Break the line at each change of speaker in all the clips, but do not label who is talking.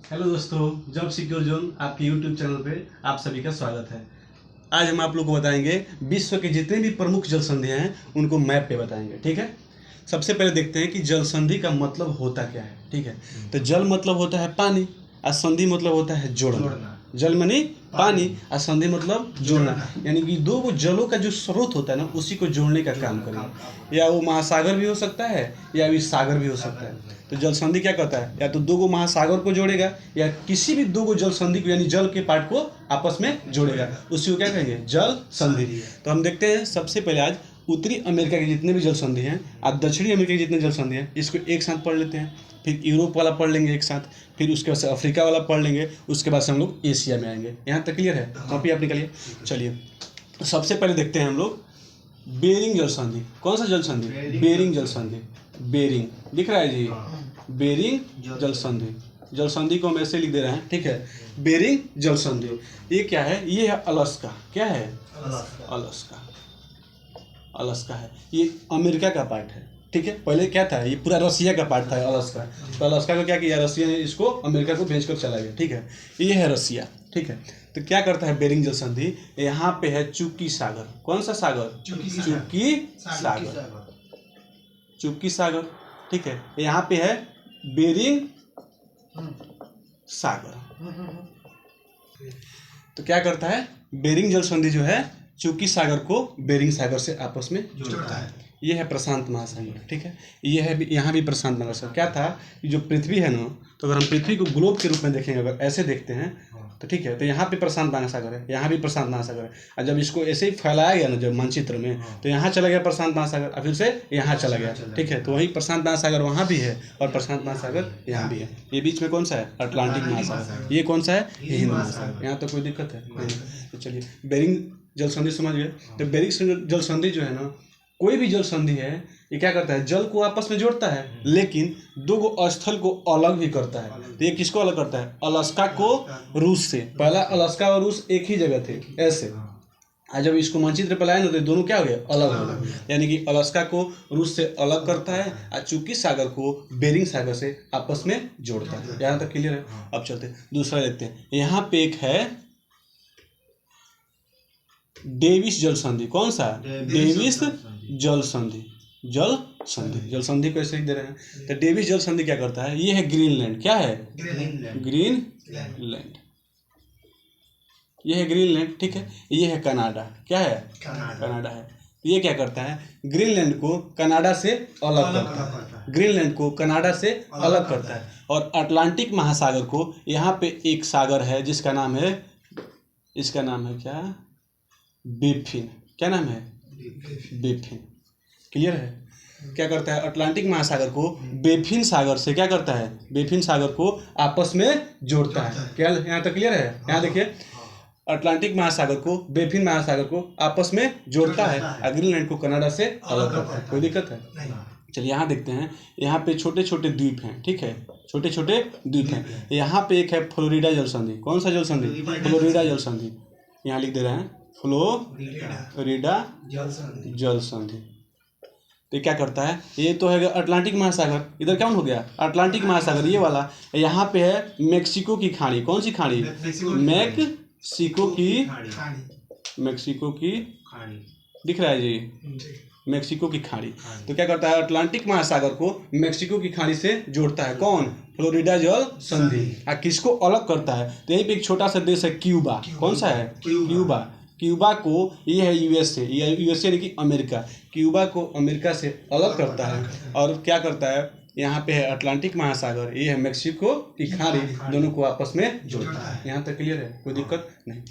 Hello दोस्तों, job secure zone आपके YouTube channel पे आप सभी का स्वागत है। आज हम आप लोग को बताएंगे विश्व के जितने भी प्रमुख जल संधियां हैं उनको मैप पे बताएंगे। ठीक है, सबसे पहले देखते हैं कि जल संधि का मतलब होता क्या है। ठीक है, तो जल मतलब होता है पानी और संधि मतलब होता है जोड़ना। जल मानी पानी और संधि मतलब जोड़ना, यानी कि दो वो जलों का जो स्रोत होता है ना उसी को जोड़ने का काम करेगा। या वो महासागर भी हो सकता है या भी सागर भी हो सकता है। तो जल संधि क्या कहता है, या तो दो गो महासागर को जोड़ेगा या किसी भी दो गो जल संधि को यानी जल के पार्ट को आपस में जोड़ेगा, उसी को क्या कहेंगे, जल संधि। तो हम देखते हैं सबसे पहले आज उत्तरी अमेरिका के जितने भी जल संधि हैं और दक्षिणी अमेरिका के जितने जल संधि हैं इसको एक साथ पढ़ लेते हैं। फिर यूरोप वाला पढ़ लेंगे एक साथ, फिर उसके बाद से अफ्रीका वाला पढ़ लेंगे, उसके बाद से हम लोग एशिया में आएंगे। यहाँ तक क्लियर है? कॉपी आप निकालिए। चलिए, सबसे पहले देखते हैं हम लोग बेरिंग जल संधि। कौन सा जल संधि? बेरिंग जल संधि। बेरिंग दिख रहा है जी, बेरिंग जल संधि। जल संधि को हम ऐसे लिख दे रहे हैं। ठीक है, बेरिंग जल संधि। ये क्या है? ये है अलास्का। क्या है? अलास्का। अलास्का है, ये अमेरिका का पार्ट है। ठीक है, पहले क्या था, ये पूरा रसिया का पार्ट था अलास्का। तो अलास्का को क्या किया, रसिया ने इसको अमेरिका को भेजकर चला गया। ठीक है, ये है रसिया। ठीक है, तो क्या करता है बेरिंग जल संधि, यहाँ पे है चुकी सागर। कौन सा सागर? चुकी सागर। चुकी सागर। ठीक है, यहाँ पे है बेरिंग सागर। तो क्या करता है, बेरिंग जल संधि जो है चुकी सागर को बेरिंग सागर से आपस में जोड़ता है। ये है प्रशांत महासागर। ठीक है, ये है यहाँ भी प्रशांत महासागर। क्या था कि जो पृथ्वी है ना, तो अगर हम पृथ्वी को ग्लोब के रूप में देखेंगे, अगर ऐसे देखते हैं तो ठीक है, तो यहाँ पे प्रशांत महासागर है, यहाँ भी प्रशांत महासागर है। और जब इसको ऐसे ही फैलाया गया ना जब मानचित्र में, तो यहाँ चला गया प्रशांत महासागर और फिर से यहाँ चला गया। ठीक है, तो वही प्रशांत महासागर वहाँ भी है और प्रशांत महासागर यहाँ भी है। ये बीच में कौन सा है? अटलांटिक महासागर। ये कौन सा है? ये हिंद महासागर। यहाँ तो कोई दिक्कत है नहीं। तो चलिए, बेरिंग जल संधि समझ गए। तो बेरिंग जल संधि जो है ना, कोई भी जल संधि है, ये क्या करता है, जल को आपस में जोड़ता है लेकिन दो गो स्थल को अलग भी करता है। तो ये किसको अलग करता है? अलास्का को रूस से। पहला अलास्का और रूस एक ही जगह थे ऐसे, आज जब इसको मानचित्र पर लाए ना तो दोनों क्या हो गए, अलग हो गए। यानी कि अलास्का को रूस से अलग करता है और चुकी सागर को बेरिंग सागर से आपस में जोड़ता है। यहाँ तक क्लियर है? अब चलते दूसरा देखते हैं। यहाँ पे एक है डेविस जल संधि। कौन सा? डेविस जल संधि। जल संधि, जल संधि को ऐसे ही दे रहे हैं। तो डेविस जल संधि क्या करता है, ये है ग्रीनलैंड। क्या है? ग्रीनलैंड। ये है ग्रीनलैंड। ठीक है, ये है कनाडा। क्या है? कनाडा है। ये क्या करता है, ग्रीनलैंड को कनाडा से अलग करता है। ग्रीनलैंड को कनाडा से अलग करता है। और अटलांटिक महासागर को, यहाँ पे एक सागर है जिसका नाम है, इसका नाम है क्या, बेफिन। क्या नाम है? बेफिन। क्लियर है? क्या करता है, अटलांटिक महासागर को बेफिन सागर से क्या करता है, बेफिन सागर को आपस में जोड़ता है। क्या यहाँ तक क्लियर है? यहाँ देखिए, अटलांटिक महासागर को बेफिन महासागर को आपस में जोड़ता है और ग्रीनलैंड को कनाडा से अलग करता है। कोई दिक्कत है? चलिए, यहाँ देखते हैं। यहाँ पे छोटे छोटे द्वीप हैं। ठीक है, छोटे छोटे द्वीप हैं। यहाँ पे एक है फ्लोरिडा जल संधि। कौन सा जल संधि? फ्लोरिडा जल संधि। यहाँ लिख दे रहे हैं फ्लोरिडा जल संधि। तो क्या करता है, ये तो है अटलांटिक महासागर, इधर क्या हो गया, अटलांटिक महासागर ये वाला। यहाँ पे है मेक्सिको की खाड़ी। कौन सी खाड़ी? मेक्सिको की दिख रहा है जी, मेक्सिको की खाड़ी। तो क्या करता है, अटलांटिक महासागर को मेक्सिको की खाड़ी से जोड़ता है। कौन? फ्लोरिडा जल संधि। और किसको अलग करता है, तो यहीं पे एक छोटा सा देश है क्यूबा। कौन सा है? क्यूबा। क्यूबा को, ये है यूएसए, यूएसए यानी कि अमेरिका। क्यूबा को अमेरिका से अलग करता है और क्या करता है, यहाँ पे है अटलांटिक महासागर, ये है मेक्सिको की खाड़ी, दोनों को आपस में जोड़ता है। यहाँ तक क्लियर है? कोई दिक्कत नहीं।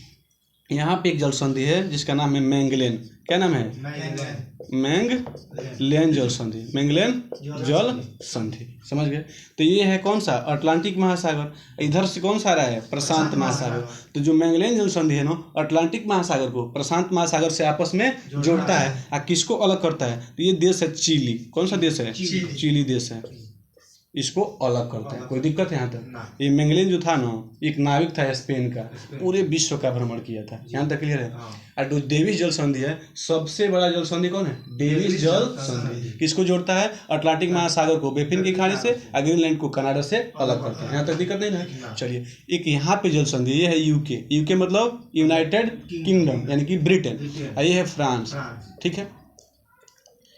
यहाँ पे एक जल संधि है जिसका नाम है मैंगलेन। क्या नाम है? मैंगलेन जल संधि। मैंगलेन जल संधि, समझ गए? तो ये है कौन सा, अटलांटिक महासागर। इधर से कौन सा आ रहा है, प्रशांत महासागर। तो जो मैंगलेन जल संधि है ना, अटलांटिक महासागर को प्रशांत महासागर से आपस में जोड़ता है और किसको अलग करता है, तो ये देश है चिली। कौन सा देश है? चिली देश है। इसको अलग करते हैं। कोई दिक्कत है यहाँ तक? ये मैगेलन जो था ना, एक नाविक था स्पेन का, पूरे विश्व का भ्रमण किया था। यहाँ तक क्लियर है? और जो डेविस जल संधि है, सबसे बड़ा जल संधि कौन है? डेविस जल संधि। किसको जोड़ता है? अटलांटिक महासागर को बेफिन की खाड़ी से, ग्रीनलैंड को कनाडा से अलग करते हैं। यहाँ तक दिक्कत नहीं ना? चलिए, एक यहाँ पे जल संधि, ये है यूके। यूके मतलब यूनाइटेड किंगडम यानी कि ब्रिटेन, और ये है फ्रांस। ठीक है,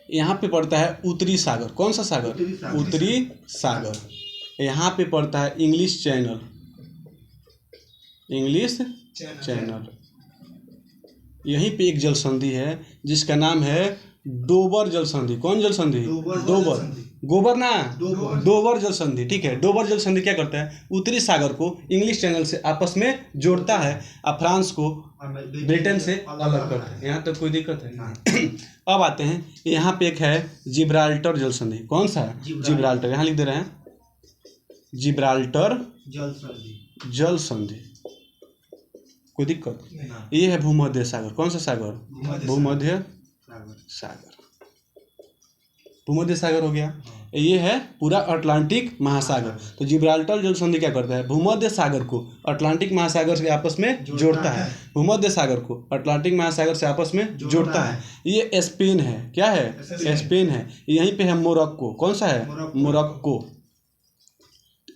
यहाँ पे पड़ता है उत्तरी सागर। कौन सा सागर? उत्तरी सागर। यहाँ पे पड़ता है इंग्लिश चैनल। English channel. यहीं पे एक जल संधि है जिसका नाम है डोबर जल संधि। कौन जल संधि? डोबर। गोबर ना, डोबर जल संधि। ठीक है, डोबर जल संधि क्या करता है? उत्तरी सागर को इंग्लिश चैनल से आपस में जोड़ता है और फ्रांस को ब्रिटेन से अलग करता है। यहाँ तक कोई दिक्कत है? अब आते हैं, यहाँ पे एक है जिब्राल्टर जल संधि। कौन सा है? जिब्राल्टर। यहाँ लिख दे रहे हैं जिब्राल्टर जल संधि। कोई दिक्कत? ये है भूमध्य सागर। कौन सा सागर? भूमध्य सागर। भूमध्य सागर हो गया। ये है पूरा अटलांटिक महासागर। तो जिब्राल्टर जल संधि क्या करता है? भूमध्य सागर को अटलांटिक महासागर से आपस में जोड़ता है। भूमध्य सागर को अटलांटिक महासागर से आपस में जोड़ता है। ये स्पेन है। क्या है? स्पेन है। यहीं पे है मोरक्को। कौन सा है? मोरक्को।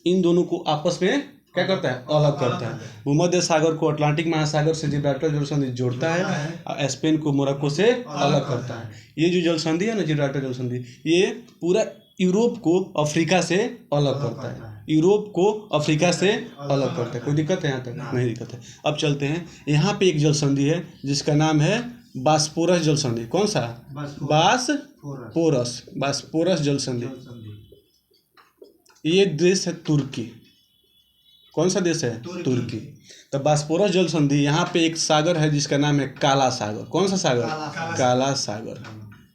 इन दोनों को आपस में क्या करता है? अलग करता है। भूमध्य सागर को अटलांटिक महासागर से जिब्राल्टर जल संधि जोड़ता है और स्पेन को मोरक्को से अलग करता है। ये जो जल संधि है ना, जिब्राल्टर जल संधि, ये पूरा यूरोप को अफ्रीका से अलग करता है। यूरोप को अफ्रीका से अलग करता है। कोई दिक्कत है यहाँ तक? नहीं दिक्कत है। अब चलते हैं, यहाँ पे एक जल संधि है जिसका नाम है बास्पोरस जल संधि। कौन सा? बास्पोरस। बास्पोरस जल संधि। ये देश है तुर्की। कौन सा देश है? तुर्की। तो बास्पोरस जल संधि, यहाँ पे एक सागर है जिसका नाम है काला सागर। कौन सा सागर? काला सागर।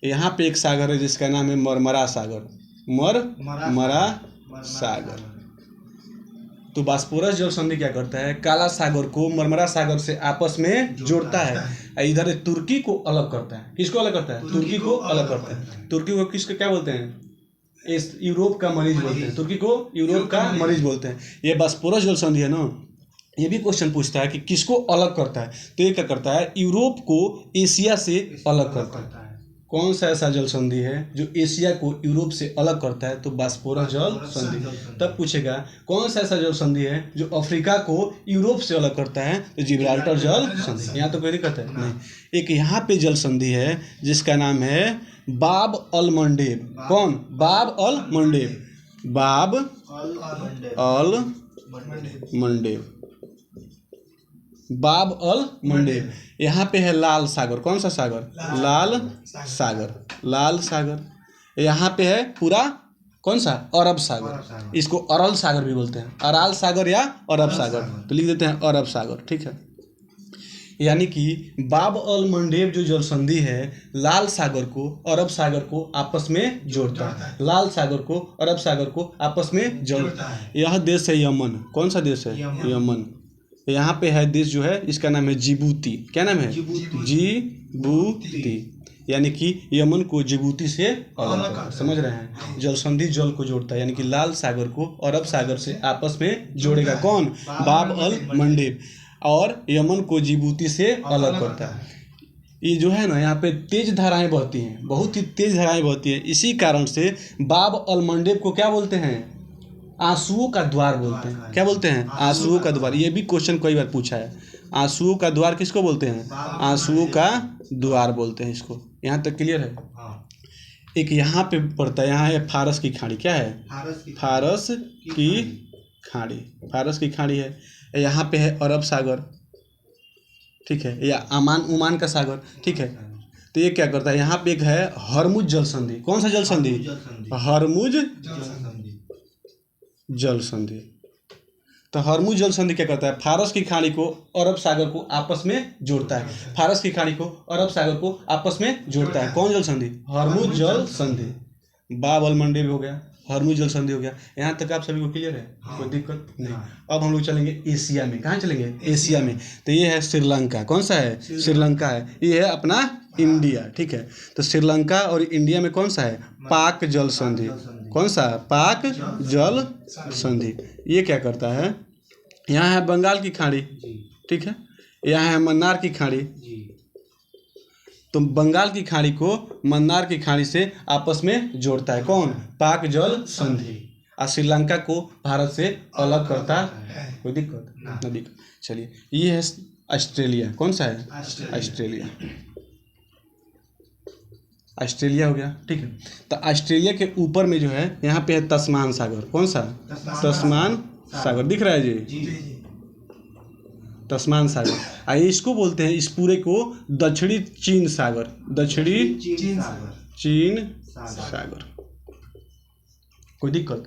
यहाँ पे एक सागर है जिसका नाम है मरमरा सागर। मरमरा सागर। तो बास्पोरस जल संधि क्या करता है? काला सागर को मरमरा सागर से आपस में जोड़ता है। इधर तुर्की को अलग करता है। किसको अलग करता है? तुर्की को अलग करता है। तुर्की को किसको क्या बोलते हैं? इस यूरोप का मरीज बोलते हैं। तुर्की को यूरोप का मरीज बोलते हैं। ये बास्पोरस जल संधि है ना, ये भी क्वेश्चन पूछता है कि किसको अलग करता है। तो ये क्या करता है? यूरोप को एशिया से अलग करता है। कौन सा ऐसा जल संधि है जो एशिया को यूरोप से अलग करता है? तो बास्पोरस जल संधि। तब पूछेगा कौन सा ऐसा जल संधि है जो अफ्रीका को यूरोप से अलग करता है? तो जिब्राल्टर जल संधि। यहाँ तो कोई दिक्कत है नहीं। एक यहाँ पे जल संधि है जिसका नाम है बाब अल मंडेब। कौन? बाब अल मंडेब। बाब अल मंडेब। बाब अल मंडेब। यहाँ पे है लाल सागर। कौन सा सागर? लाल सागर। लाल सागर। यहाँ पे है पूरा कौन सा? अरब सागर। इसको अरल सागर भी बोलते हैं। अराल सागर या अरब सागर। तो लिख देते हैं अरब सागर। ठीक है, यानी कि बाब अल मंडेब जो जल संधि है लाल सागर को अरब सागर को आपस में जोड़ता है। लाल सागर को अरब सागर को आपस में जोड़ता है। यह देश है यमन। कौन सा देश है? यमन। यहाँ पे है देश जो है, इसका नाम है जिबूती। क्या नाम है? जिबूती। यानी कि यमन को जिबूती से अलग करता है। समझ रहे हैं? जल संधि जल को जोड़ता है, यानी कि लाल सागर को अरब सागर से आपस में जोड़ेगा। कौन? बाब अल मंडेब। और यमन को जिबूती से अलग करता है। ये जो है ना, यहाँ पे तेज धाराएं बहती हैं, बहुत ही तेज धाराएं बहती हैं। इसी कारण से बाब अल मंडेब को क्या बोलते हैं? आंसुओं का द्वार बोलते हैं। क्या बोलते हैं? आंसुओं का द्वार। ये भी क्वेश्चन कई बार पूछा है। आंसुओं का द्वार किसको बोलते हैं? आंसुओं का द्वार बोलते हैं इसको। यहाँ तक क्लियर है? एक यहाँ पे पड़ता है, यहाँ है फारस की खाड़ी। क्या है? फारस की खाड़ी। फारस की खाड़ी है। यहाँ पे है अरब सागर। ठीक है, या ओमान का सागर। ठीक है, तो ये क्या करता है? यहाँ पे एक है हरमुज जल संधि। कौन सा जल संधि? हरमुज जल संधि। तो हरमुज जल संधि क्या करता है? फारस की खाड़ी को अरब सागर को आपस में जोड़ता है। फारस की खाड़ी को अरब सागर को आपस में जोड़ता है। कौन जल संधि? हरमुज जल संधि। बाब अल मंडेब हो गया, हरमुज जल संधि हो गया। यहाँ तक आप सभी को क्लियर है? कोई दिक्कत नहीं। अब हम लोग चलेंगे एशिया में। कहाँ चलेंगे? एशिया में। तो ये है श्रीलंका। कौन सा है? श्रीलंका है। ये है अपना इंडिया। ठीक है, तो श्रीलंका और इंडिया में कौन सा है? पाक जल संधि। कौन सा? पाक जल संधि। ये क्या करता है? यहाँ है बंगाल की खाड़ी, ठीक है, यहाँ है मन्नार की खाड़ी, तो बंगाल की खाड़ी को मन्नार की खाड़ी से आपस में जोड़ता है कौन? पाक जल संधि। और श्रीलंका को भारत से अलग करता है। कोई दिक्कत? ना दिक्कत। चलिए, ये है ऑस्ट्रेलिया। कौन सा है? ऑस्ट्रेलिया। ऑस्ट्रेलिया हो गया, ठीक है। तो ऑस्ट्रेलिया के ऊपर में जो है यहाँ पे है तस्मान सागर। कौन सा? तस्मान सागर दिख रहा है जी? तस्मान सागर। और इसको बोलते हैं, इस पूरे को दक्षिणी चीन सागर। दक्षिणी चीन सागर। कोई दिक्कत?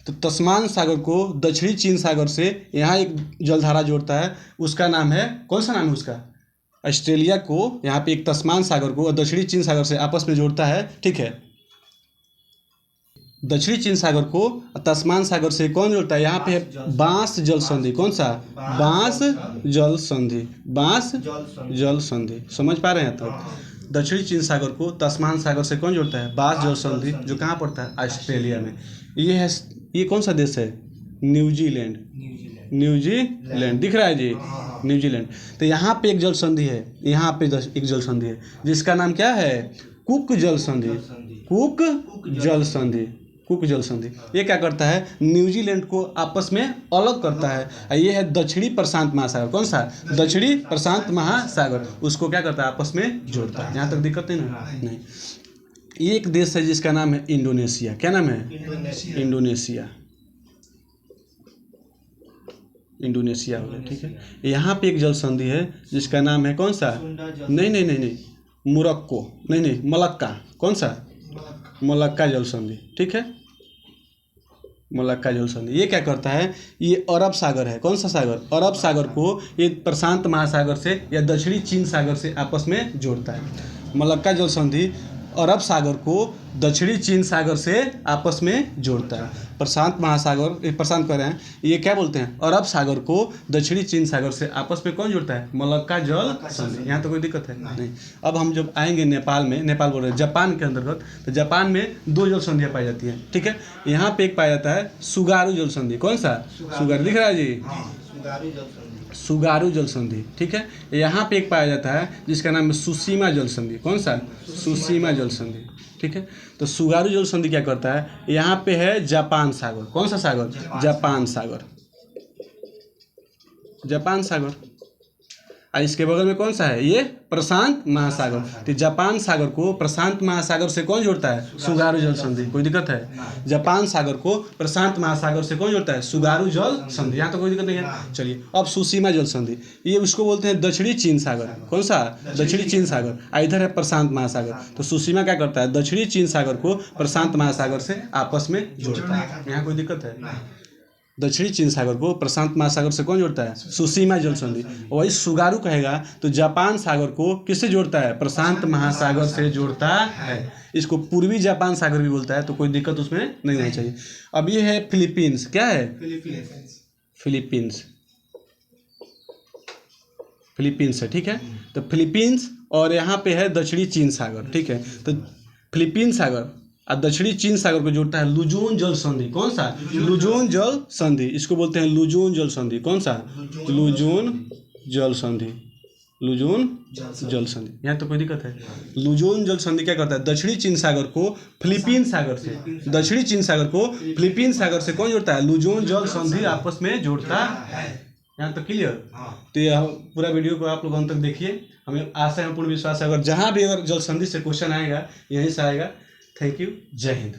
तो तस्मान सागर को दक्षिणी चीन सागर से यहाँ एक जलधारा जोड़ता है, उसका नाम है, कौन सा नाम है उसका? ऑस्ट्रेलिया को यहाँ पे एक तस्मान सागर को और दक्षिणी चीन सागर से आपस में जोड़ता है, ठीक है। दक्षिणी चीन सागर को तस्मान सागर से कौन जोड़ता है? यहाँ पे है बांस जल संधि। कौन सा? बांस जल संधि। बांस जल संधि। समझ पा रहे हैं? तो दक्षिणी चीन सागर को तस्मान सागर से कौन जोड़ता है? बांस जल संधि, जो कहाँ पड़ता है? ऑस्ट्रेलिया में। ये कौन सा देश है? न्यूजीलैंड। न्यूजीलैंड दिख रहा है जी? न्यूजीलैंड। तो यहाँ पे एक जल संधि है, यहाँ पे एक जल संधि है, जिसका नाम क्या है? कुक जल संधि। कुक जल संधि। कुक जल संधि। ये क्या करता है? न्यूजीलैंड को आपस में अलग करता है। ये है दक्षिणी प्रशांत महासागर। कौन सा? दक्षिणी प्रशांत महासागर। उसको क्या करता है? आपस में जोड़ता है। यहाँ तक दिक्कत है ना? नहीं। ये एक देश है जिसका नाम है इंडोनेशिया। क्या नाम है? इंडोनेशिया। इंडोनेशिया हो गया, ठीक है। यहाँ पे एक जल संधि है जिसका नाम है कौन सा? नहीं, मोरक्को। नहीं, मलक्का। कौन सा? मलक्का जल संधि, ठीक है। मलक्का जल संधि। ये क्या करता है? ये अरब सागर है। कौन सा सागर? अरब सागर को ये प्रशांत महासागर से या दक्षिणी चीन सागर से आपस में जोड़ता है। मलक्का जल संधि अरब सागर को दक्षिणी चीन सागर से आपस में जोड़ता है। प्रशांत महासागर, प्रशांत कह रहे हैं, ये क्या बोलते हैं? अरब सागर को दक्षिणी चीन सागर से आपस में कौन जोड़ता है? मलक्का जल संधि। यहाँ तो कोई दिक्कत है? नहीं। अब हम जब आएंगे नेपाल में, नेपाल बोल रहे हैं जापान के अंतर्गत, तो जापान में दो जल संधियाँ पाई जाती हैं, ठीक है। यहाँ पे एक पाया जाता है सुगारू जल संधि। कौन सा? सुगारू दिख रहा है जी? सुगारू जल संधि, ठीक है। यहाँ पे एक पाया जाता है जिसका नाम है सुसीमा जल संधि। कौन सा? सुसीमा जल संधि, ठीक है। तो सुगारू जल संधि क्या करता है? यहाँ पे है जापान सागर। कौन सा सागर? जापान सागर। जापान सागर। और इसके बगल में कौन सा है? ये प्रशांत महासागर। तो जापान सागर को प्रशांत महासागर से कौन जोड़ता है? सुगारू जल संधि। कोई दिक्कत है? जापान सागर को प्रशांत महासागर से कौन जोड़ता है? सुगारू जल संधि। यहाँ तो कोई दिक्कत नहीं है। चलिए, अब सुसीमा जल संधि, ये उसको बोलते हैं दक्षिणी चीन सागर। कौन सा? दक्षिणी चीन सागर। इधर है प्रशांत महासागर। तो सुसीमा क्या करता है? दक्षिणी चीन सागर को प्रशांत महासागर से आपस में जोड़ता है। यहाँ कोई दिक्कत है? दक्षिणी चीन सागर को प्रशांत महासागर से कौन जोड़ता है? सुसीमा जल संधि। वही सुगारू कहेगा तो जापान सागर को किससे जोड़ता है? प्रशांत महासागर से जोड़ता है। इसको पूर्वी जापान सागर भी बोलता है, तो कोई दिक्कत उसमें नहीं होनी चाहिए। अब ये है फिलीपींस। क्या है? फिलीपींस। फिलीपींस है, ठीक है। तो फिलीपींस और यहाँ पे है दक्षिणी चीन सागर, ठीक है। तो फिलीपींस सागर और दक्षिणी चीन सागर को जोड़ता है लुजोन जल संधि। कौन सा? लुजोन जल संधि। इसको बोलते हैं लुजोन जल संधि। कौन सा? लुजोन जल संधि। लुजोन जल संधि। यहाँ तो कोई दिक्कत है? लुजोन जल संधि क्या करता है? दक्षिणी चीन सागर को फिलीपीन सागर से, दक्षिणी चीन सागर को फिलीपीन सागर से कौन जोड़ता है? लुजोन जल संधि आपस में जोड़ता है। यहाँ तक क्लियर? तो यह पूरा वीडियो को आप लोग अंत तक देखिए। हमें आशा है, पूर्ण विश्वास है, अगर जहाँ भी अगर जल संधि से क्वेश्चन आएगा यहीं से आएगा। Thank you. जय हिंद।